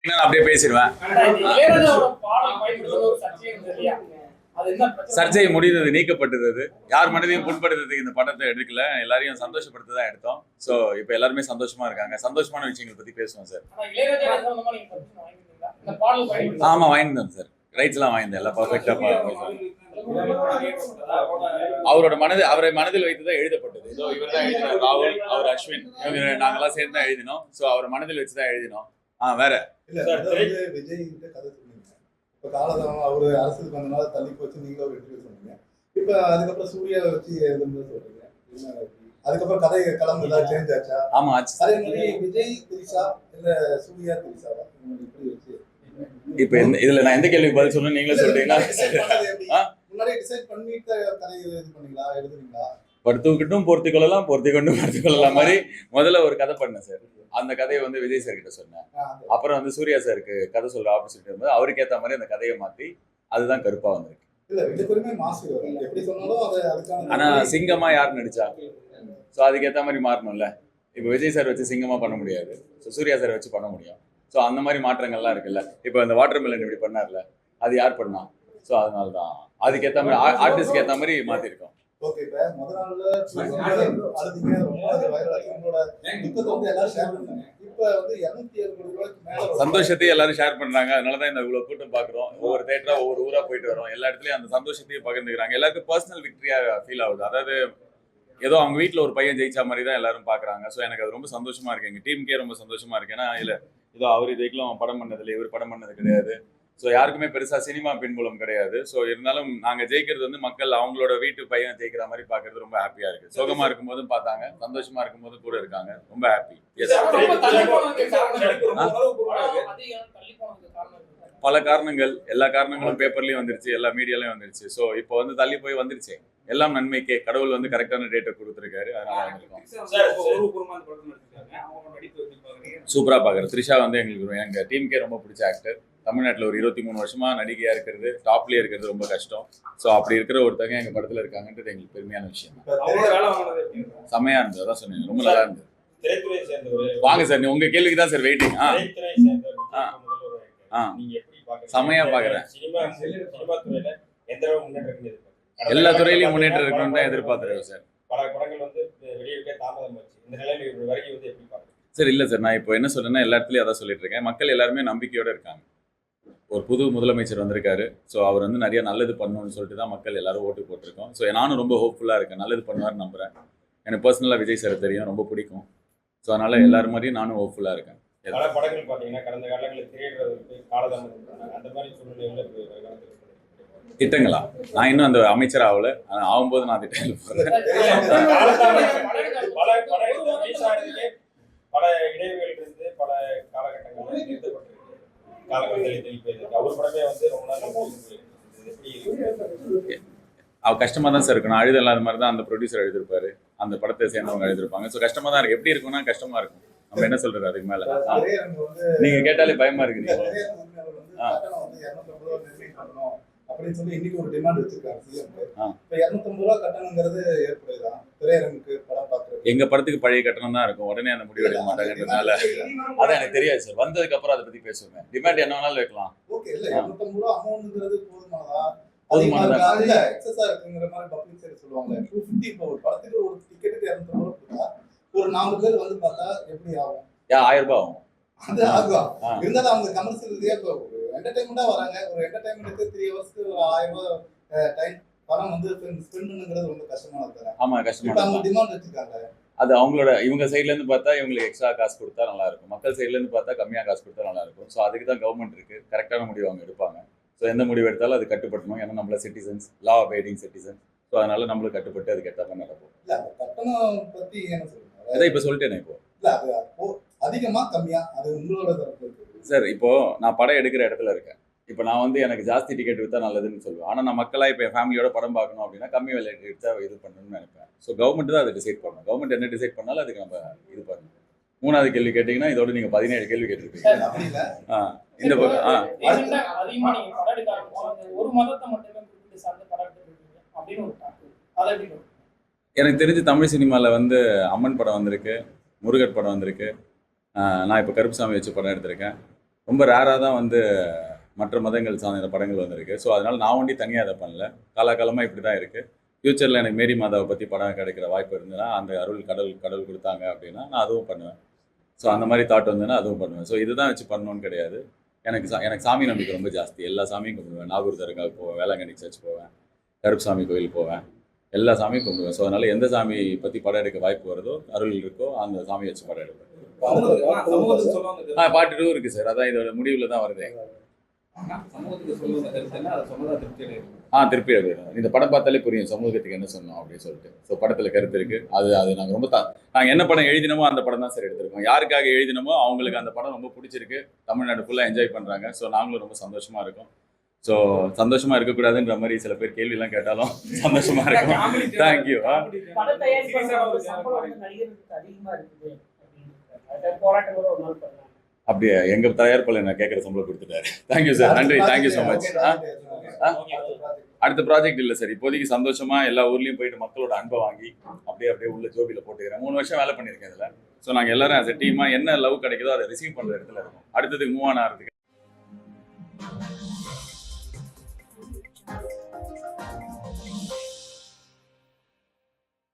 நான் அப்படியே பேசிடுவேன். சர்ச்சை முடிந்தது, நீக்கப்பட்டது. அது யார் மனதையும் புண்படுத்துறதுக்கு இந்த படத்தை எடுக்கல, எல்லாரையும் சந்தோஷப்படுத்த தான் எடுத்தோம். ஸோ இப்போ எல்லாருமே சந்தோஷமா இருக்காங்க. சந்தோஷமான விஷயங்கள் பத்தி பேசுவோம் சார். ஆமா வாங்கியிருந்தேன் சார். ரைட்ஸ் எல்லாம் வாங்கியிருந்தேன். எல்லாம் பர்ஃபெக்டா அவரை மனதில் வைத்துதான் எழுதப்பட்டது. இதோ இவர் தான் எழுதினார், ராகுல், அவர் அஸ்வின், இவங்க நாங்கெல்லாம் சேர்ந்து தான் எழுதினோம். ஸோ அவரை மனதில் வச்சுதான் எழுதினோம். வேற விஜய் கதை சொன்னீங்க. இப்ப காலதாமம் அவரு அரசுக்கு வந்தனால தள்ளி போச்சு, நீங்க ஒரு இன்டர்வியூ சொன்னீங்க. இப்ப அதுக்கப்புறம் சூர்யா வச்சு எழுதுன்னு சொல்றீங்க. அதுக்கப்புறம் கதை களம் ஏதாவது சேஞ்ச் ஆச்சா? ஆமா ஆச்சு. அதே மாதிரி விஜய் திரிஷா இல்ல சூர்யா திரிஷாவா இப்படி வச்சு இப்ப இதுல நான் எந்த கேள்விக்கு பதில் சொல்லணும் நீங்களே சொல்றீங்களா? முன்னாடி டிசைட் பண்ணிட்டு கதை இது பண்ணீங்களா, எழுதுறீங்களா? பொறுத்துக்கிட்டும் பொறுத்துக்கொள்ளலாம், பொறுத்துக்கொண்டும் பொறுத்துக்கொள்ளலாம் மாதிரி முதல்ல ஒரு கதை பண்ணேன் சார். அந்த கதையை வந்து விஜய் சார் கிட்ட சொன்னேன். அப்புறம் வந்து சூர்யா சாருக்கு கதை சொல்ற ஆப்பர்ச்சுனிட்டி வந்து அவருக்கு ஏற்ற மாதிரி அந்த கதையை மாத்தி அதுதான் கருப்பா வந்திருக்கு. ஆனா சிங்கமா யார் நடிச்சா? ஸோ அதுக்கு ஏற்ற மாதிரி மாறணும்ல. இப்போ விஜய் சார் வச்சு சிங்கமா பண்ண முடியாது, ஸோ சூர்யா சார் வச்சு பண்ண முடியும். ஸோ அந்த மாதிரி மாற்றங்கள்லாம் இருக்குல்ல. இப்போ இந்த வாட்டர் மெலன் இப்படி பண்ணார்ல, அது யார் பண்ணா? ஸோ அதனால தான் அதுக்கேற்ற மாதிரி ஆர்டிஸ்ட்க்கு ஏற்ற மாதிரி மாத்திருக்கோம். ஓகே, இப்ப முதல் நாள்ல அழுதிங்க, ரொம்ப வைரல் ஆச்சு. உங்களோட துக்கத்தை வந்து எல்லாரும் ஷேர் பண்ணாங்க. இப்ப வந்து 207 கோடி ரூபாய்க்கு மேல சந்தோஷத்தையும் எல்லாரும் ஷேர் பண்றாங்க. அதனாலதான் இந்த இவ்வளவு கூட்டம் பாக்குறோம். ஒவ்வொரு தேட்டரா ஒவ்வொரு ஊரா போயிட்டு வரோம். எல்லா இடத்துலயும் அந்த சந்தோஷத்தையும் பகிர்ந்துக்கிறாங்க. எல்லாருக்கும் பர்சனல் விக்டரியா ஃபீல் ஆகுது. அதாவது ஏதோ அவங்க வீட்டுல ஒரு பையன் ஜெயிச்சா மாதிரி தான் எல்லாரும் பாக்குறாங்க. ஸோ எனக்கு அது ரொம்ப சந்தோஷமா இருக்கு. எங்க டீமுக்கே ரொம்ப சந்தோஷமா இருக்கு. ஏன்னா இல்ல ஏதோ அவர் இதுக்கெல்லாம் படம் பண்ணதில்லை, இவர் படம் பண்ணது கிடையாது. ஸோ யாருக்குமே பெருசா சினிமா பின்புலம் கிடையாது. ஸோ இருந்தாலும் நாங்க ஜெயிக்கிறது வந்து மக்கள் அவங்களோட வீட்டு பையன் ஜெயிக்கிற மாதிரி பாக்குறது ரொம்ப ஹாப்பியா இருக்கு. சோகமா இருக்கும் போதும் பார்த்தாங்க, சந்தோஷமா இருக்கும் போது கூட இருக்காங்க. ரொம்ப ஹாப்பி. பல காரணங்கள், எல்லா காரணங்களும் பேப்பர்லயும் வந்துருச்சு, எல்லா மீடியாலயும் வந்துருச்சு. ஸோ இப்போ வந்து தள்ளி போய் வந்துருச்சு. எல்லாம் நன்மைக்கே. கடவுள் வந்து கரெக்டான டேட்டை கொடுத்துருக்காரு. அதனால சூப்பரா பாக்குறேன். த்ரிஷா வந்து எங்க டீமுக்கே ரொம்ப பிடிச்ச ஆக்டர். தமிழ்நாட்டில் ஒரு 23 வருஷமா நடிகையா இருக்கிறது, டாப்லயே இருக்கிறது ரொம்ப கஷ்டம். ஸோ அப்படி இருக்கிற ஒருத்தங்க எங்க படத்துல இருக்காங்கன்றது எங்களுக்கு பெருமையான விஷயம். செமையா இருந்தது, அதான் சொன்னேன், ரொம்ப நல்லா இருந்தது. வாங்க சார், உங்க கேள்விக்கு தான் சார் வெயிட்டிங். செமையா பாக்குறேன். எல்லா துறையிலையும் முன்னேற்றம் இருக்கணும்னு தான் எதிர்பார்க்கிறேன் சார். சார் இல்ல சார், நான் இப்போ என்ன சொல்றேன்னா எல்லா இடத்துலயும் அதான் சொல்லிட்டு இருக்கேன். மக்கள் எல்லாருமே நம்பிக்கையோட இருக்காங்க. ஒரு புது முதலமைச்சர் வந்திருக்காரு. ஸோ அவர் வந்து நிறைய நல்லது பண்ணணும்னு சொல்லிட்டு தான் மக்கள் எல்லாரும் ஓட்டு போட்டிருக்கோம். ஸோ நானும் ரொம்ப ஹோப்ஃபுல்லாக இருக்கேன், நல்லது பண்ணுவார்னு நம்புறேன். எனக்கு பர்சனலாக விஜய் சார் தெரியும், ரொம்ப பிடிக்கும். ஸோ அதனால எல்லாரும் மாதிரியும் நானும் ஹோப்ஃபுல்லாக இருக்கேன். பல படங்கள் பார்த்தீங்கன்னா கடந்த காலங்களில் திரையிடுறதுக்கு காலதாமதம், அந்த மாதிரி சூழ்நிலையில் திட்டங்களா? நான் இன்னும் அந்த அமைச்சர் ஆகல, ஆகும்போது நான் திட்டங்கள் போடுறேன். பல இடைவெளிகள் இருந்து பல காலகட்டங்கள் நிறுத்தப்பட்டிருக்கு. அவர் கஷ்டமா தான் சார் இருக்கு. நான் அழுத இல்லாத மாதிரி தான் அந்த ப்ரொடியூசர் எழுதிருப்பாரு, அந்த படத்தை சேர்ந்தவங்க எழுதிருப்பாங்க. ஸோ கஷ்டமா தான் இருக்கு. எப்படி இருக்கும்னா கஷ்டமா இருக்கும். நம்ம என்ன சொல்றது அதுக்கு மேல? நீங்க கேட்டாலே பயமா இருக்கு. நீங்க அப்படின்னு சொல்லி இன்னைக்கு ஒரு டிமாண்ட் வச்சிருக்காங்க சிஎம். இப்ப 250 ரூபாய் கட்டணங்கிறது ஏற்படுதா திரையரங்குக்கு படம் பார்க்கறது? எங்க படத்துக்கு பழைய கட்டணம் தான் இருக்கும். உடனே அந்த முடிவு எடுக்க மாட்டாங்கன்றதுனால அதான் எனக்கு தெரியாது சார். வந்ததுக்கு அப்புறம் அதை பத்தி பேசுவேன். டிமாண்ட் என்ன வேணாலும் வைக்கலாம். ஓகே, இல்ல 250 ரூபாய் அமௌண்ட்ங்கிறது போதுமானதா? போதுமானதா? இல்ல எக்ஸஸா இருக்குங்கிற மாதிரி பப்ளிக் சைடு சொல்லுவாங்க. 250 இப்போ ஒரு படத்துக்கு ஒரு டிக்கெட்டுக்கு 250 ரூபாய் கொடுத்தா ஒரு 4 பேர் வந்து பார்த்தா எப்படி ஆகும்? 1000 ரூபாய் ஆகும். அது ஆகும். இருந்தாலும் அவங்க கமர்ஷியல் ரீதியா என்டர்டைன்மெண்டா வராங்க. ஒரு என்டர்டைன்மெண்ட்டுக்கு 3 ஹவர்ஸ்க்கு ஒரு 1000 ரூபாய் டைம் பணம் வந்து ஸ்பெண்ட் பண்ணுங்கிறது ரொம்ப கஷ்டமானது. ஆமா, கஷ்டமா. அவங்க டிமாண்ட் வச்சிருக்காங்க. அது அவங்களோட இவங்க சைட்ல இருந்து பார்த்தா இவங்களுக்கு எக்ஸ்ட்ரா காசு கொடுத்தா நல்லா இருக்கும். மக்கள் சைட்ல இருந்து பார்த்தா கம்மியா காசு கொடுத்தா நல்லா இருக்கும். ஸோ அதுக்கு தான் கவர்மெண்ட் இருக்கு. கரெக்டான முடிவு அவங்க எடுப்பாங்க. ஸோ எந்த முடிவு எடுத்தாலும் அது கட்டுப்படணும். ஏன்னா நம்மள சிட்டிசன்ஸ், லா அபைடிங் சிட்டிசன். ஸோ அதனால நம்மளும் கட்டுப்பட்டு அதுக்கு ஏற்ற மாதிரி நடக்கும். இல்ல கட்டணம் பத்தி என்ன சொல்றீங்க? அதான் இப்போ சொல்லிட்டேனே. இப்போ இல்ல அது அதிகமா கம்மியா அது உங்களோட தரப்பு இருக்கு சார். இப்போ நான் படம் எடுக்கிற இடத்துல இருக்கேன். இப்போ நான் வந்து எனக்கு ஜாஸ்தி டிக்கெட் விற்றா நல்லதுன்னு சொல்லுவேன். ஆனால் நான் மக்களாக இப்போ என் ஃபேமிலியோட படம் பார்க்கணும் அப்படின்னா கம்மி விலை எடுத்தா இது பண்ணணும்னு நினைப்பேன். ஸோ கவர்மெண்ட் தான் அதை டிசைட் பண்ணணும். கவர்மெண்ட் என்ன டிசைட் பண்ணாலும் அதுக்கு நம்ம இது பண்ணணும். 3வது கேள்வி கேட்டிங்கன்னா இதோட நீங்கள் 17 கேள்வி கேட்டிருப்பீங்க. இந்த எனக்கு தெரிஞ்சு தமிழ் சினிமாவில் வந்து அம்மன் படம் வந்திருக்கு, முருகர் படம் வந்திருக்கு. நான் இப்போ கருப்புசாமி வச்சு படம் எடுத்திருக்கேன். ரொம்ப ரேராக தான் வந்து மற்ற மதங்கள் சார்ந்த இந்த படங்கள் வந்திருக்கு. ஸோ அதனால நான் ஒண்டி தனியாக அதை பண்ணல. காலாகாலமாக இப்படி தான் இருக்குது. ஃப்யூச்சரில் எனக்கு மேரி மாதாவை பற்றி படம் கிடைக்கிற வாய்ப்பு இருந்ததுன்னா, அந்த அருள் கடவுள் கொடுத்தாங்க அப்படின்னா நான் அதுவும் பண்ணுவேன். ஸோ அந்த மாதிரி தாட் வந்ததுன்னா அதுவும் பண்ணுவேன். ஸோ இதுதான் வச்சு பண்ணணும்னு கிடையாது. எனக்கு சாமி நம்பிக்கை ரொம்ப ஜாஸ்தி. எல்லா சாமியும் கும்பிடுவேன். நாகூர் தர்காவுக்கு போவேன், வேளாங்கண்ணி சர்ச் போவேன், கருப்புசாமி கோயில் போவேன். எல்லா சாமியும் கும்பிடுவேன். ஸோ அதனால எந்த சாமி பற்றி படம் எடுக்க வாய்ப்பு வருதோ, அருள் இருக்கோ அந்த சாமியை வச்சு படம் எடுப்பேன். சமூகத்துக்கு சொல்லுவாங்க பார்ட் 2 இருக்கு சார். அதான் இதோட முடிவில் தான் வருது. சமூகத்துக்கு சொல்லுவாங்க கருத்துன்னா அது சொன்னதா திருப்தி அடையும். திருப்பி எழுதுறோம். இந்த படம் பார்த்தாலே புரியும் சமூகத்துக்கு என்ன சொன்னோம் அப்படின்னு சொல்லிட்டு. ஸோ படத்தில் கருத்து இருக்கு. அது நாங்கள் ரொம்ப நாங்கள் என்ன படம் எழுதினமோ அந்த படம் தான் சார் எடுத்திருக்கோம். யாருக்காக எழுதினமோ அவங்களுக்கு அந்த படம் ரொம்ப பிடிச்சிருக்கு. தமிழ்நாடு ஃபுல்லாக என்ஜாய் பண்ணுறாங்க. ஸோ நாங்களும் ரொம்ப சந்தோஷமா இருக்கோம். ஸோ சந்தோஷமா இருக்கக்கூடாதுன்ற மாதிரி சில பேர் கேள்வியெல்லாம் கேட்டாலும் சந்தோஷமா இருக்கும். தேங்க்யூ. பட தயாரிப்பாளர் சம்பளம் வந்து நடிகர்களுக்கு அதிகமா இருக்குது அப்படின்னு போராட்டம் கூட ஒரு நாள் பண்ணாங்க. அப்படியே எங்க தயாரிப்பாளர் நான் கேட்குற சம்பளம் கொடுத்துட்டாரு. Thank you sir. நன்றி. Thank you so much. அடுத்த ப்ராஜெக்ட் இல்லை சார். இப்போதைக்கு சந்தோஷமா எல்லா ஊர்லயும் போயிட்டு மக்களோட அன்பை வாங்கி அப்படியே உள்ள ஜோபியில் போட்டுக்கிறேன். 3 வருஷம் வேலை பண்ணியிருக்கேன் இதில். ஸோ நாங்கள் எல்லாரும் as a டீமா என்ன லவ் கிடைக்குதோ அதை ரிசீவ் பண்ணுற இடத்துல இருக்கோம். அடுத்ததுக்கு மூவ் ஆன் ஆகிறதுக்கு